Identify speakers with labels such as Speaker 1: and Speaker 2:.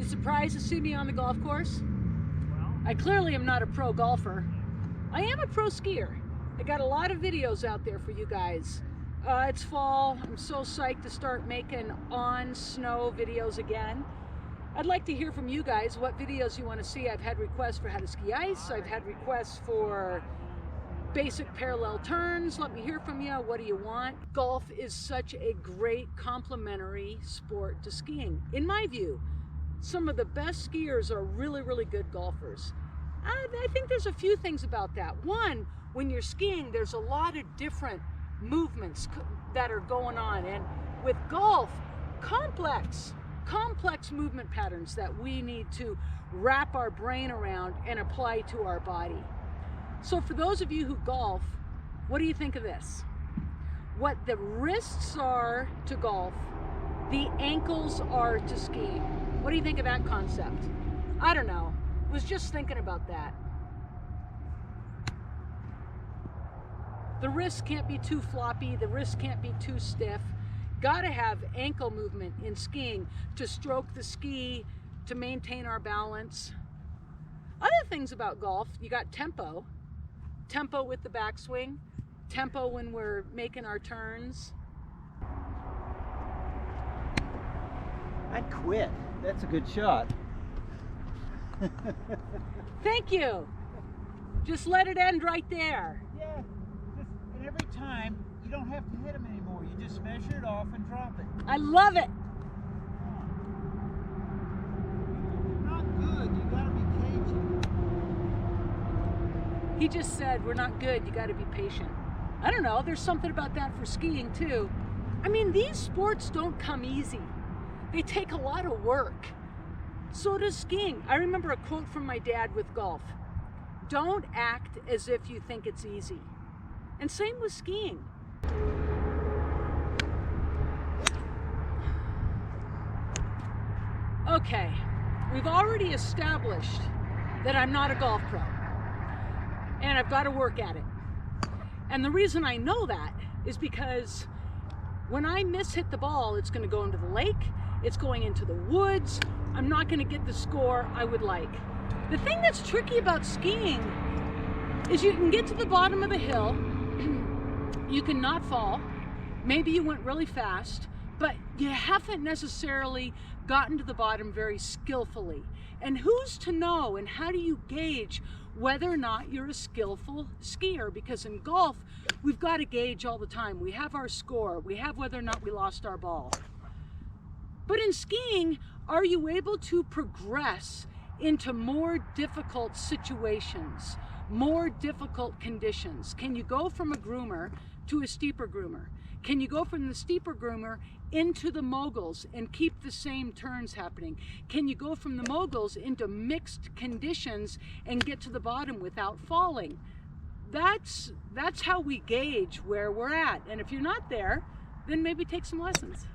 Speaker 1: surprised to see me on the golf course? I clearly am not a pro golfer. I am a pro skier. I got a lot of videos out there for you guys. It's fall. I'm so psyched to start making on snow videos again. I'd like to hear from you guys what videos you want to see. I've had requests for how to ski ice. I've had requests for basic parallel turns. Let me hear from you. What do you want? Golf is such a great complementary sport to skiing. In my view, some of the best skiers are really, really good golfers. I think there's a few things about that. One, when you're skiing, there's a lot of different movements that are going on. And with golf, complex movement patterns that we need to wrap our brain around and apply to our body. So for those of you who golf, what do you think of this? What the wrists are to golf, the ankles are to skiing. What do you think of that concept? I don't know. Was just thinking about that. The wrists can't be too floppy. The wrists can't be too stiff. Gotta have ankle movement in skiing to stroke the ski, to maintain our balance. Other things about golf, you got tempo. Tempo with the backswing. Tempo when we're making our turns.
Speaker 2: I'd quit. That's a good shot.
Speaker 1: Thank you. Just let it end right there.
Speaker 2: Yeah, and every time you don't have to hit them anymore. You just measure it off and drop it.
Speaker 1: I love it.
Speaker 2: Not good. You gotta be patient.
Speaker 1: He just said, we're not good. You gotta be patient. I don't know. There's something about that for skiing too. I mean, these sports don't come easy. They take a lot of work. So does skiing. I remember a quote from my dad with golf. Don't act as if you think it's easy. And same with skiing. Okay, we've already established that I'm not a golf pro. And I've got to work at it. And the reason I know that is because when I hit the ball, it's going to go into the lake. It's going into the woods. I'm not going to get the score I would like. The thing that's tricky about skiing is you can get to the bottom of the hill, you can not fall, maybe you went really fast, but you haven't necessarily gotten to the bottom very skillfully. And who's to know, and how do you gauge whether or not you're a skillful skier? Because in golf, we've got to gauge all the time. We have our score, we have whether or not we lost our ball. But in skiing, are you able to progress into more difficult situations, more difficult conditions? Can you go from a groomer to a steeper groomer? Can you go from the steeper groomer into the moguls and keep the same turns happening? Can you go from the moguls into mixed conditions and get to the bottom without falling? That's how we gauge where we're at. And if you're not there, then maybe take some lessons.